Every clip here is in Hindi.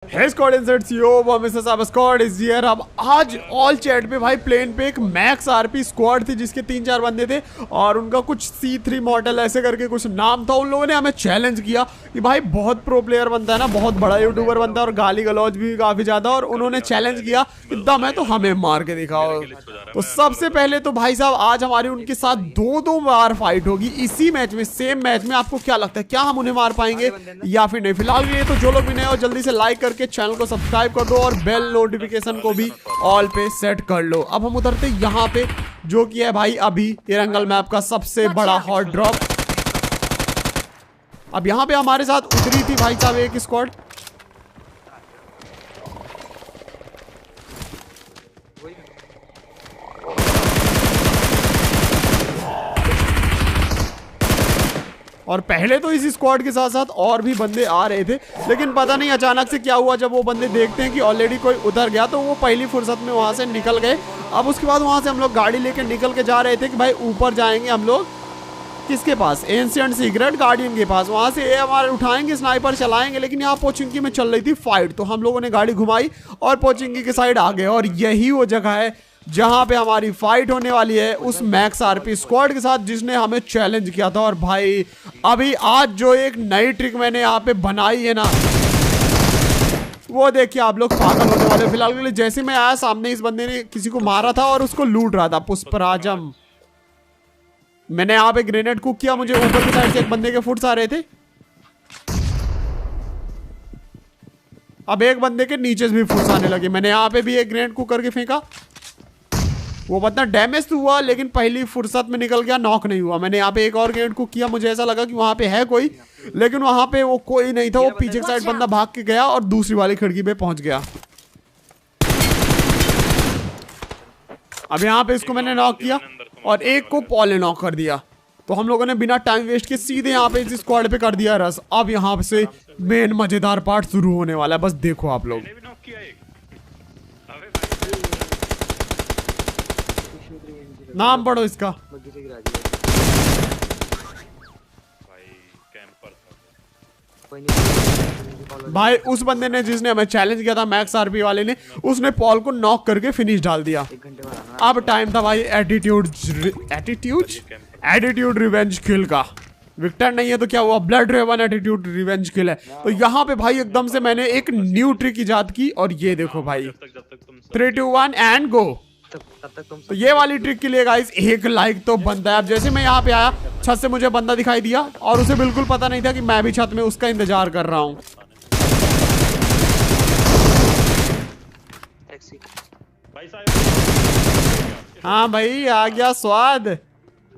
Hey Squad Inserts, yo, Mr. Saba Squad is here। अब आज ऑल चैट पे भाई प्लेन पे एक मैक्स आरपी स्क्वाड थी जिसके 3-4 बंदे थे और उनका कुछ C3 मॉडल ऐसे करके कुछ नाम था। उन लोगों ने हमें चैलेंज किया कि भाई बहुत प्रो प्लेयर बनता है ना, बहुत बड़ा यूट्यूबर बनता है और गाली गलौज भी काफी ज्यादा, और उन्होंने चैलेंज किया कि दम है तो हमें मार के दिखाओ। तो सबसे पहले तो भाई साहब आज हमारी उनके साथ 2-2 बार फाइट होगी इसी मैच में, सेम मैच में। आपको क्या लगता है, क्या हम उन्हें मार पाएंगे या फिर नहीं? फिलहाल ये तो जो लोग भी नए हो जल्दी से लाइक करके चैनल को सब्सक्राइब कर दो और बेल नोटिफिकेशन को भी ऑल पे सेट कर लो। अब हम उतरते यहाँ पे, जो कि है भाई अभी एरंगल मैप का सबसे बड़ा हॉट ड्रॉप। अब यहाँ पे हमारे साथ उतरी थी भाई साहब एक स्क्वाड। और पहले तो इस स्क्वाड के साथ साथ और भी बंदे आ रहे थे, लेकिन पता नहीं अचानक से क्या हुआ। जब वो बंदे देखते हैं कि ऑलरेडी कोई उधर गया तो वो पहली फुर्सत में वहां से निकल गए। अब उसके बाद वहां से हम लोग गाड़ी लेके निकल के जा रहे थे कि भाई ऊपर जाएंगे हम लोग किसके पास, एंशिएंट सीक्रेट गार्डियन के पास। वहां से हमारे उठाएंगे, स्नाइपर चलाएंगे। लेकिन यहाँ पोचिंकी में चल रही थी फाइट, तो हम लोगों ने गाड़ी घुमाई और पोचिंकी के साइड आ गए। और यही वो जगह है जहां पे हमारी फाइट होने वाली है उस मैक्स आरपी स्क्वाड के साथ जिसने हमें चैलेंज किया था। और भाई अभी आज जो एक नई ट्रिक मैंने यहाँ पे बनाई है ना, वो देखिए आप लोग पागल होने वाले। फिलहाल के लिए जैसे मैं आया सामने इस बंदे ने किसी को मारा था और उसको लूट रहा था, पुष्पराजम। मैंने यहाँ पे ग्रेनेड कुक किया, मुझे ऊपर की साइड से एक बंदे के फुट्स आ रहे थे। अब एक बंदे के नीचे से भी फुट्स आने लगे। मैंने यहाँ पे भी एक ग्रेनेड कुक करके फेंका, वो बतना डैमेज तो हुआ लेकिन पहली फुर्सत में निकल गया, नॉक नहीं हुआ। मैंने यहाँ पे एक और ग्रेनेड कुक किया, मुझे ऐसा लगा कि वहां पे है कोई, लेकिन वहां पे वो कोई नहीं था। वो पीछे साइड बंदा भाग के गया और दूसरी वाली खिड़की पे पहुंच गया। अब यहाँ पे इसको मैंने नॉक किया और एक को पॉल ने नॉक कर दिया। तो हम लोगों ने बिना टाइम वेस्ट के सीधे यहाँ पे इस स्क्वाड पे कर दिया रस। अब यहाँ से मेन मजेदार पार्ट शुरू होने वाला है, बस देखो आप लोग। नाम पढ़ो इसका। भाई उस बंदे ने जिसने हमें चैलेंज किया था मैक्स आरपी वाले ने, उसने पॉल को नॉक करके फिनिश डाल दिया। अब टाइम था भाई एटीट्यूड रिवेंज किल का। विक्टर नहीं है तो क्या हुआ, ब्लड रेवन एटीट्यूड रिवेंज किल है। तो यहाँ पे भाई एकदम से मैंने एक न्यू ट्रिक इजाद की और ये देखो भाई 3, 2, 1 एंड गो। तो ये वाली ट्रिक के लिए गाइस एक लाइक तो बनता है। अब जैसे मैं यहाँ पे आया, छत से मुझे बंदा दिखाई दिया और उसे बिल्कुल पता नहीं था कि मैं भी छत में उसका इंतजार कर रहा हूँ। हाँ भाई आ गया स्वाद,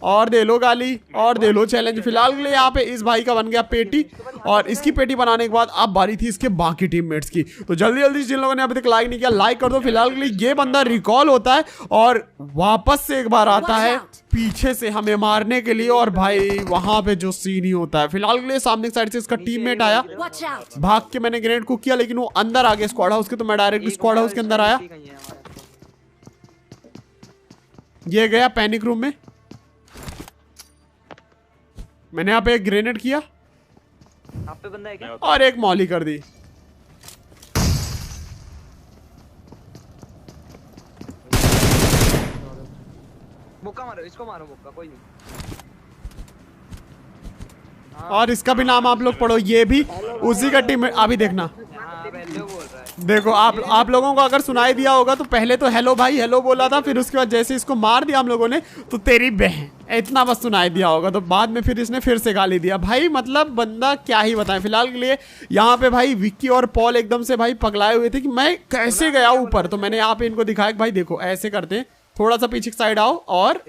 और दे लो गाली और दे लो चैलेंज। फिलहाल के लिए यहाँ पे इस भाई का बन गया पेटी, और इसकी पेटी बनाने के बाद अब बारी थी इसके बाकी टीममेट्स की। तो जल्दी जल्दी जिन लोगों ने अभी तक लाइक नहीं किया लाइक कर दो। फिलहाल के लिए ये बंदा रिकॉल होता है और वापस से एक बार आता है पीछे से हमें मारने के लिए, और भाई वहां पे जो सीन ही होता है। फिलहाल के लिए सामने की साइड से इसका टीममेट आया, भाग के मैंने ग्रेनेड कुक किया लेकिन वो अंदर आ गया स्क्वाड हाउस के। तो मैं डायरेक्ट स्क्वाड हाउस के अंदर आया, ये गया पैनिक रूम में। मैंने यहाँ पे एक ग्रेनेड किया आप पे बंदा है क्या? और एक मॉली कर दी। मुक्का मारो, इसको मारो मुक्का, कोई नहीं। और इसका भी नाम आप लोग पढ़ो, ये भी उसी का टीम। अभी देखना, देखो आप लोगों को अगर सुनाई दिया होगा तो पहले तो हेलो भाई हेलो बोला था, फिर उसके बाद जैसे इसको मार दिया हम लोगों ने तो तेरी बहन, इतना बस सुनाई दिया होगा। तो बाद में फिर इसने फिर से गाली दिया। भाई मतलब बंदा क्या ही बताएं। फिलहाल के लिए यहाँ पे भाई विक्की और पॉल एकदम से भाई पगलाए हुए थे कि मैं कैसे गया ऊपर। तो मैंने यहाँ पे इनको दिखाया कि भाई देखो ऐसे करते हैं, थोड़ा सा पीछे साइड आओ और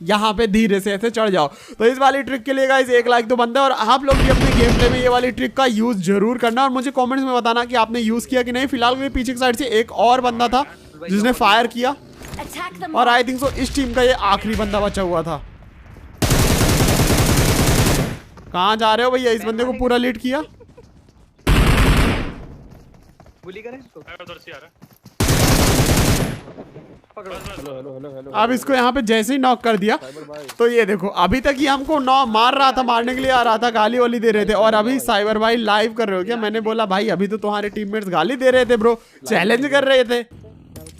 यहाँ पे धीरे से ऐसे चढ़ जाओ। तो इस वाली ट्रिक के लिए गाइस एक लाइक तो बनता है, और आप लोग भी अपने गेम प्ले में ये वाली ट्रिक का यूज जरूर करना और मुझे कमेंट्स में बताना कि आपने यूज किया कि नहीं। फिलहाल के पीछे की साइड से एक और बंदा था जिसने फायर किया, और आई थिंक सो इस टीम का ये आखिरी बंदा बचा हुआ था। कहाँ जा रहे हो भैया? इस बंदे को पूरा लीड किया। गोली करें इसको। पकड़ो। Hello hello hello hello. अब इसको यहाँ पे जैसे ही नॉक कर दिया साइबर भाई तो ये देखो अभी तक ये हमको नॉक मार रहा था, मारने के लिए आ रहा था, गाली वाली दे रहे थे। और अभी साइबर भाई लाइव कर रहे हो क्या? मैंने बोला भाई अभी तो तुम्हारे टीममेट्स गाली दे रहे थे ब्रो, चैलेंज कर रहे थे।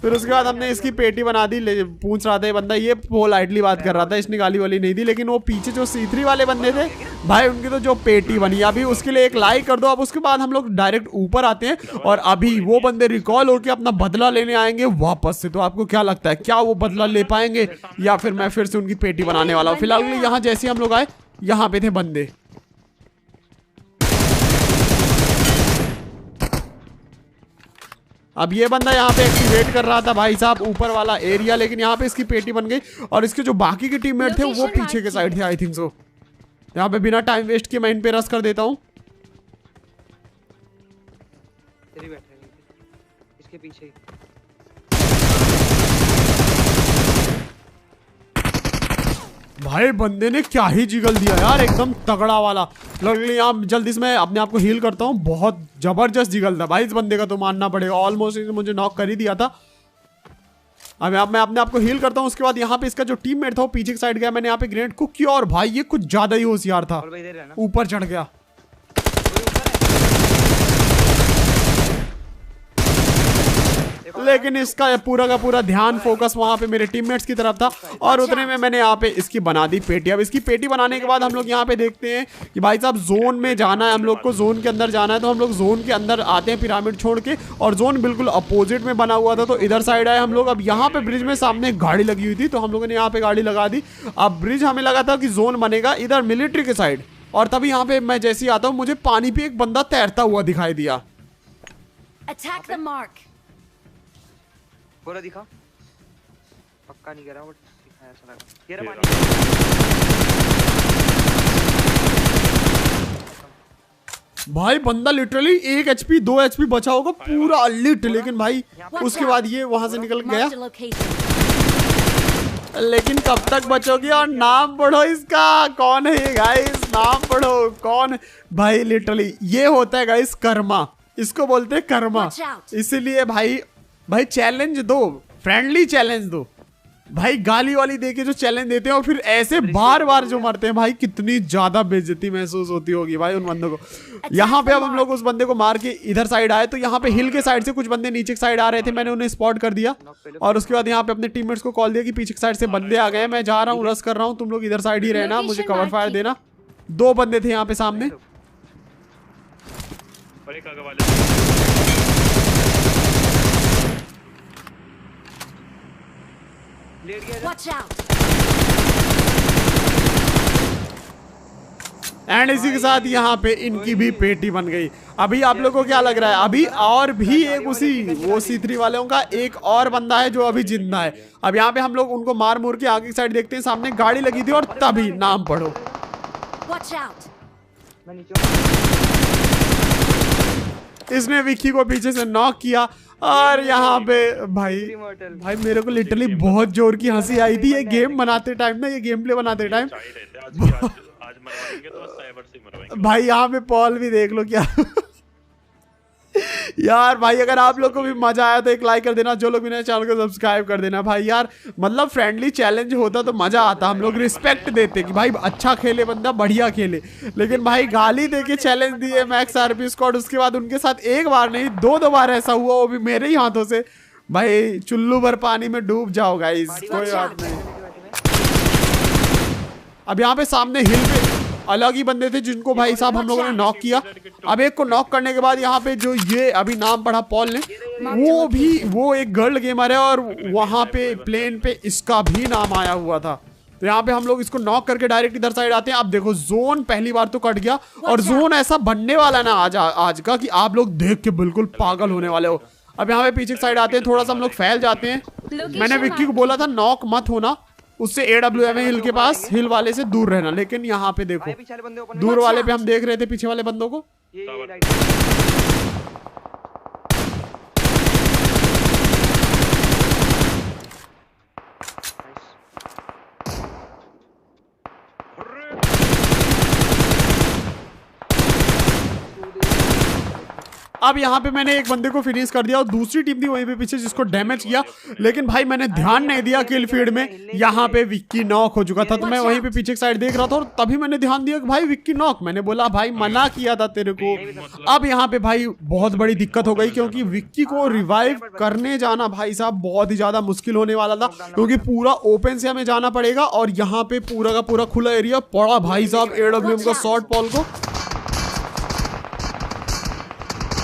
फिर उसके बाद हमने इसकी पेटी बना दी। पूछ रहा था ये बंदा, ये पोलाइटली बात कर रहा था, इसने गाली वाली नहीं दी। लेकिन वो पीछे जो C3 वाले बंदे थे भाई, उनकी तो जो पेटी बनी, अभी उसके लिए एक लाइक कर दो। अब उसके बाद हम लोग डायरेक्ट ऊपर आते हैं और अभी वो बंदे रिकॉल होके अपना बदला लेने आएंगे वापस से। तो आपको क्या लगता है, क्या वो बदला ले पाएंगे या फिर मैं फिर से उनकी पेटी बनाने वाला हूँ? फिलहाल यहाँ जैसे हम लोग आए, यहाँ पे थे बंदे। अब ये बंदा यहाँ पे एक्टिवेट कर रहा था भाई साहब ऊपर वाला एरिया, लेकिन यहाँ पे इसकी पेटी बन गई। और इसके जो बाकी के टीममेट थे वो पीछे के साइड थे आई थिंक सो। यहाँ पे बिना टाइम वेस्ट किए मैं इन पे रश कर देता हूँ। तेरी बैठ रही इसके पीछे ही। भाई बंदे ने क्या ही जिगल दिया यार, एकदम तगड़ा वाला। लगली यहाँ जल्दी से मैं अपने आप को हील करता हूँ। बहुत जबरदस्त जिगल था भाई इस बंदे का, तो मानना पड़ेगा। ऑलमोस्ट मुझे नॉक कर ही दिया था। अब मैं अपने आप को हील करता हूँ। उसके बाद यहाँ पे इसका जो टीममेट था वो पीछे की साइड गया, मैंने यहाँ पे ग्रेनेड कुक किया और भाई ये कुछ ज्यादा ही होशियार था, और भाई इधर रहना। ऊपर चढ़ गया। लेकिन इसका पूरा का पूरा ध्यान फोकस वहां पे मेरे टीममेट्स की तरफ था। और उतने में मैंने यहाँ पे इसकी बना दी पेटी। अब इसकी पेटी बनाने के बाद हम लोग यहाँ पे देखते हैं कि भाई साहब जोन में जाना है, हम लोग को जोन के अंदर जाना है। तो हम लोग जोन के अंदर आते हैं पिरामिड छोड़ के, और जोन बिल्कुल अपोजिट में बना हुआ था। तो इधर साइड आए हम लोग। अब यहाँ पे ब्रिज में सामने एक गाड़ी लगी हुई थी, तो हम लोगों ने यहाँ पे गाड़ी लगा दी। अब ब्रिज हमें लगा था कि जोन बनेगा इधर मिलिट्री के साइड, और तभी यहाँ पे मैं जैसे ही आता हूँ मुझे पानी पे एक बंदा तैरता हुआ दिखाई दिया। Attack the mark. पूरा दिखा, पक्का नहीं कर रहा बट दिखाया ऐसा लगा। ये रहा पानी। भाई बंदा लिटरली 1 HP 2 HP बचा होगा पूरा अलिट, लेकिन भाई उसके बाद ये वहां से निकल गया। Marked a location. लेकिन कब तक बचोगी? और नाम पढ़ो इसका, कौन है ये गाइस? नाम पढ़ो कौन भाई। लिटरली ये होता है गाइस कर्मा, इसको बोलते हैं कर्मा। Watch out. इसीलिए भाई चैलेंज दो, फ्रेंडली चैलेंज दो भाई। गाली वाली देके जो चैलेंज देते हैं और फिर ऐसे बार बार जो मरते हैं भाई, कितनी ज्यादा बेइज्जती महसूस होती होगी भाई उन बंदों को। यहाँ पे अब हम लोग उस बंदे को मार के इधर साइड आए, तो यहाँ पे हिल के साइड से कुछ बंदे नीचे की साइड आ रहे थे, मैंने उन्हें स्पॉट कर दिया। और उसके बाद यहाँ पे अपने टीममेट्स को कॉल दिया कि पीछे की साइड से बंदे आ गए, मैं जा रहा हूँ, रश कर रहा हूँ, तुम लोग इधर साइड ही रहना, मुझे कवर फायर देना। 2 बंदे थे यहाँ पे सामने। लेट गया। Watch out. एंड इसी के साथ यहाँ पे इनकी भी पेटी बन गई। अभी आप लोगों को क्या लग रहा है? अभी और भी एक उसी वो C3 वालों का एक और बंदा है जो अभी जिंदा है। अब यहाँ पे हम लोग उनको मार मुर के आगे की साइड देखते हैं, सामने गाड़ी लगी थी और तभी नाम पढ़ो। Watch out. मैं नीचे हूँ। इसने विक्की को पीछे से नॉक किया। और यहाँ पे भाई मेरे को लिटरली बहुत जोर की हंसी आई थी ये गेम बनाते टाइम ना, ये गेम प्ले बनाते टाइम। भाई यहाँ पे पॉल भी देख लो क्या यार भाई अगर आप लोग को भी मजा आया तो एक लाइक कर देना, जो लोग भी नए चैनल को सब्सक्राइब कर देना भाई। यार मतलब फ्रेंडली चैलेंज होता तो मजा आता, हम लोग रिस्पेक्ट देते कि भाई अच्छा खेले बंदा, बढ़िया खेले। लेकिन भाई गाली देके चैलेंज दिए मैक्स आरपी स्क्वाड, उसके बाद उनके साथ एक बार नहीं 2 बार ऐसा हुआ, वो भी मेरे ही हाथों से। भाई चुल्लू भर पानी में डूब जाओ गाइस, कोई बात नहीं। अब यहाँ पे सामने हिल पे अलग ही बंदे थे जिनको भाई साहब हम लोगों ने नॉक किया। अब एक को नॉक करने के बाद यहाँ पे जो ये अभी नाम पढ़ा पॉल ने, वो एक गर्ल गेमर है और वहां पे प्लेन पे इसका भी नाम आया हुआ था। तो यहाँ पे हम लोग इसको नॉक करके डायरेक्ट इधर साइड आते हैं। अब देखो जोन पहली बार तो कट गया, और जोन ऐसा बनने वाला ना आज का कि आप लोग देख के बिल्कुल पागल होने वाले हो। अब यहाँ पे पीछे साइड आते हैं, थोड़ा सा हम लोग फैल जाते हैं। मैंने विक्की को बोला था नॉक मत होना, उससे AWM हिल के पास, हिल वाले से दूर रहना। लेकिन यहाँ पे देखो दूर वाले पे हम देख रहे थे पीछे वाले बंदों को। ये अब यहाँ पे मैंने एक बंदे को फिनिश कर दिया और दूसरी टीम थी वहीं पे पीछे जिसको डैमेज किया, लेकिन भाई मैंने ध्यान नहीं दिया किल फीड में, यहाँ पे विक्की नॉक हो चुका था। तो मैं वहीं पे पीछे साइड देख रहा था और तभी मैंने ध्यान दिया कि भाई विक्की नॉक। मैंने बोला भाई मना किया था तेरे को। अब यहाँ पे भाई बहुत बड़ी दिक्कत हो गई क्योंकि विक्की को रिवाइव करने जाना भाई साहब बहुत ही ज्यादा मुश्किल होने वाला था, क्योंकि पूरा ओपन से हमें जाना पड़ेगा और यहाँ पे पूरा का पूरा खुला एरिया पड़ा भाई साहब AWM का शॉर्ट पॉल को।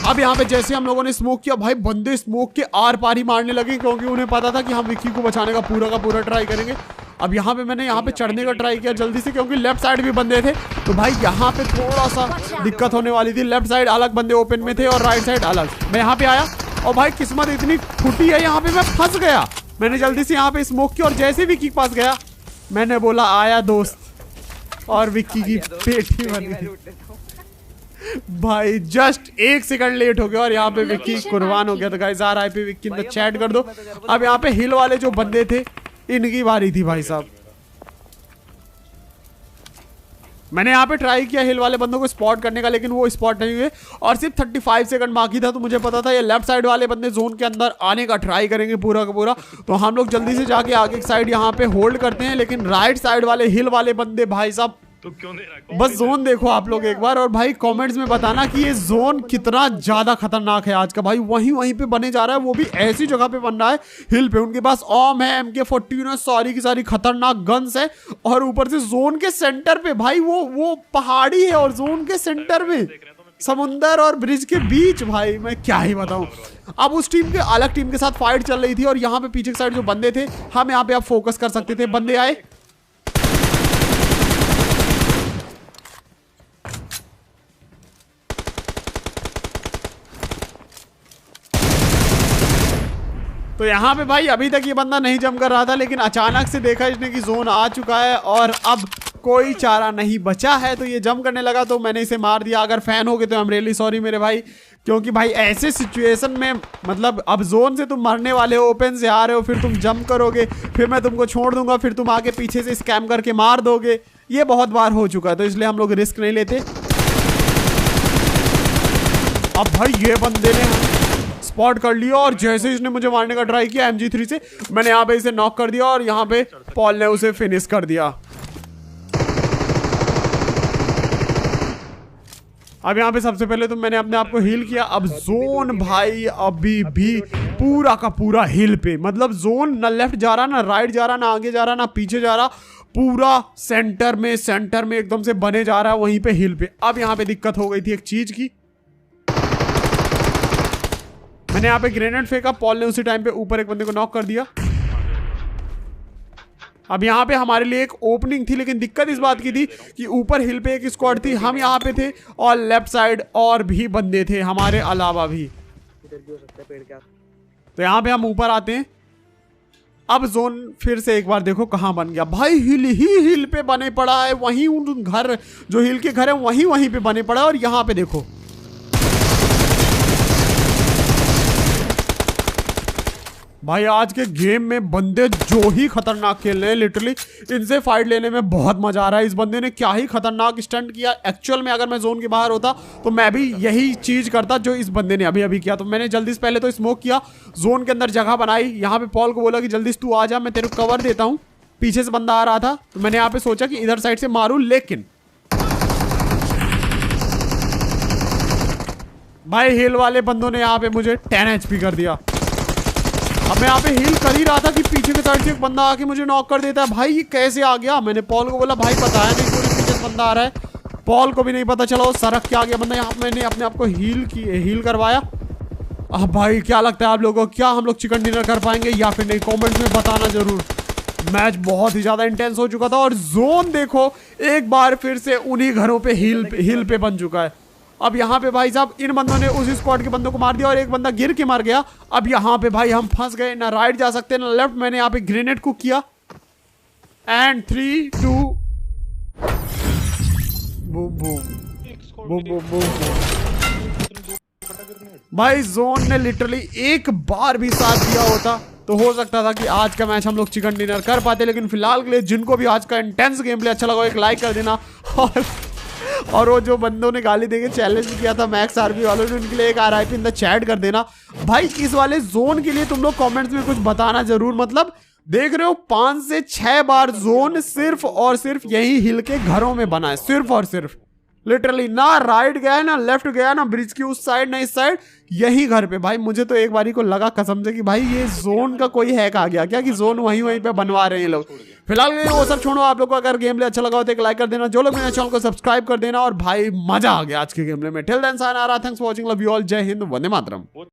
अब यहाँ पे जैसे हम लोगों ने स्मोक किया भाई बंदे स्मोक के आर पार ही मारने लगे, क्योंकि उन्हें पता था कि हम विक्की को बचाने का पूरा ट्राई करेंगे। अब यहाँ पे मैंने यहाँ पे चढ़ने का ट्राई किया जल्दी से, क्योंकि लेफ्ट साइड भी बंदे थे, तो भाई यहाँ पे थोड़ा सा दिक्कत होने वाली थी। लेफ्ट साइड अलग बंदे ओपन में थे और राइट साइड अलग। मैं यहाँ पे आया और भाई किस्मत इतनी फूटी है, यहाँ पे मैं फंस गया। मैंने जल्दी से यहाँ पे स्मोक किया और जैसे विक्की के पास गया मैंने बोला आया दोस्त, और विक्की की पेटी बन गई भाई। जस्ट 1 सेकंड लेट हो गया और यहाँ पे विक्की कुर्बान हो गया। तो गाइस RIP विक्की में चैट कर दो। अब यहाँ पे हिल वाले जो बंदे थे इनकी बारी थी भाई साहब। मैंने यहाँ पे ट्राई किया हिल वाले बंदों को स्पॉट करने का, लेकिन वो स्पॉट नहीं हुए और सिर्फ 35 सेकंड बाकी था। तो मुझे पता था ये लेफ्ट साइड वाले बंदे जोन के अंदर आने का ट्राई करेंगे पूरा का पूरा। तो हम लोग जल्दी से जाके आगे की साइड यहाँ पे होल्ड करते हैं, लेकिन राइट साइड वाले हिल वाले बंदे भाई साहब तो क्यों दे रहा? बस जोन देखो आप लोग एक बार, और भाई कमेंट्स में बताना कि ये जोन कितना ज्यादा खतरनाक है आज का। भाई वहीं पे बने जा रहा है, वो भी ऐसी जगह पे बन रहा है हिल पे। उनके पास ओम है, MK14 है, सारी की सारी खतरनाक गन्स है, और ऊपर से जोन के सेंटर पे भाई वो पहाड़ी है और जोन के सेंटर में समुंदर और ब्रिज के बीच। भाई मैं क्या ही बताऊं। अब उस टीम के अलग टीम के साथ फाइट चल रही थी और यहाँ पे पीछे की साइड जो बंदे थे हम यहाँ पे आप फोकस कर सकते थे। बंदे आए, तो यहाँ पे भाई अभी तक ये बंदा नहीं जम कर रहा था, लेकिन अचानक से देखा इसने कि जोन आ चुका है और अब कोई चारा नहीं बचा है, तो ये जम करने लगा। तो मैंने इसे मार दिया। अगर फैन हो गए तो आई एम रियली सॉरी मेरे भाई, क्योंकि भाई ऐसे सिचुएशन में मतलब अब जोन से तुम मरने वाले हो, ओपन से आ रहे हो, फिर तुम जंप करोगे, फिर मैं तुमको छोड़ दूंगा, फिर तुम आगे पीछे से स्कैम करके मार दोगे। ये बहुत बार हो चुका है, तो इसलिए हम लोग रिस्क नहीं लेते। अब भाई ये बंदे ने स्पॉट कर लिया और जैसे इसने मुझे मारने का ट्राई किया MG3 से, मैंने यहाँ पे इसे नॉक कर दिया और यहाँ पे पॉल ने उसे फिनिश कर दिया। अब यहाँ पे सबसे पहले तो मैंने अपने आप को हील किया। अब जोन भाई अभी भी पूरा का पूरा हिल पे, मतलब जोन ना लेफ्ट जा रहा, ना राइट जा रहा, ना आगे जा रहा, ना पीछे जा रहा, पूरा सेंटर में एकदम से बने जा रहा है वहीं पे हिल पे। अब यहाँ पे दिक्कत हो गई थी एक चीज की, मैंने यहाँ पे ग्रेनेड फेंका, पॉल ने उसी टाइम पे ऊपर एक बंदे को नॉक कर दिया। अब यहाँ पे हमारे लिए एक ओपनिंग थी, लेकिन दिक्कत इस बात की थी कि ऊपर हिल पे एक स्क्वाड थी, हम यहाँ पे थे और लेफ्ट साइड और भी बंदे थे हमारे अलावा भी। तो यहाँ पे हम ऊपर आते हैं। अब जोन फिर से एक बार देखो कहाँ बन गया भाई, हिल पे बने पड़ा है, वहीं उन घर जो हिल के घर है वहीं पे बने पड़ा है। और यहाँ पे देखो भाई आज के गेम में बंदे जो ही खतरनाक खेल रहे हैं, लिटरली इनसे फाइट लेने में बहुत मजा आ रहा है। इस बंदे ने क्या ही खतरनाक स्टंट किया। एक्चुअल में अगर मैं जोन के बाहर होता तो मैं भी यही चीज करता जो इस बंदे ने अभी किया। तो मैंने जल्दी से पहले तो स्मोक किया, जोन के अंदर जगह बनाई, यहाँ पे पॉल को बोला कि जल्दी से तू आ जा, मैं तेरे को कवर देता हूँ। पीछे से बंदा आ रहा था तो मैंने यहाँ पे सोचा कि इधर साइड से मारूं, लेकिन भाई हिल वाले बंदों ने यहाँ पे मुझे 10 HP कर दिया। अब मैं यहाँ पे हील कर ही रहा था कि पीछे के साइड से एक बंदा आके मुझे नॉक कर देता है। भाई ये कैसे आ गया? मैंने पॉल को बोला भाई पता है नहीं, पूरे पीछे से बंदा आ रहा है। पॉल को भी नहीं पता चला, वो सड़क के आ गया बंदा। यहाँ मैंने अपने आप को हील करवाया। अब भाई क्या लगता है आप लोगों को, क्या हम लोग चिकन डिनर कर पाएंगे या फिर नहीं? कॉमेंट्स में बताना जरूर। मैच बहुत ही ज्यादा इंटेंस हो चुका था और जोन देखो एक बार फिर से उन्हीं घरों पे हिल पे बन चुका है। अब यहाँ पे भाई साहब इन बंदों ने उस स्क्वाड के बंदों को मार दिया और एक बंदा गिर के मर गया। अब यहाँ पे भाई हम फंस गए, ना राइट जा सकते ना लेफ्ट। मैंने यहाँ पे ग्रेनेड कुक किया and 3 2 boom boom boom boom boom. भाई जोन ने लिटरली एक बार भी साथ दिया होता तो हो सकता था कि आज का मैच हम लोग चिकन डिनर कर पाते। लेकिन फिलहाल के लिए जिनको भी आज का इंटेंस गेम प्ले अच्छा लगा एक लाइक कर देना और वो जो बंदों ने गाली देके चैलेंज किया था मैक्स आरपी वालों ने, उनके लिए एक RIP इन द चैट कर देना भाई। इस वाले जोन के लिए तुम लोग कमेंट्स में कुछ बताना जरूर। मतलब देख रहे हो 5 से 6 बार जोन सिर्फ और सिर्फ यही हिल के घरों में बना है, सिर्फ और सिर्फ लिटरली। ना राइट गया ना लेफ्ट गया, ना ब्रिज की उस साइड ना इस साइड, यही घर पे भाई। मुझे तो एक बारी को लगा कसम से कि भाई ये जोन का कोई हैक आ गया क्या, कि जोन वहीं वहीं पे बनवा रहे हैं लोग। फिलहाल वो सब छोड़ो, आप लोग को अगर गेम प्ले अच्छा लगा हो तो एक लाइक कर देना, जो लोग मेरे चैनल को सब्सक्राइब कर देना। और भाई मजा आ गया आज के गेम प्ले में। Till then sayonara, thanks for watching, love you all, जय हिंद, वंदे मातरम।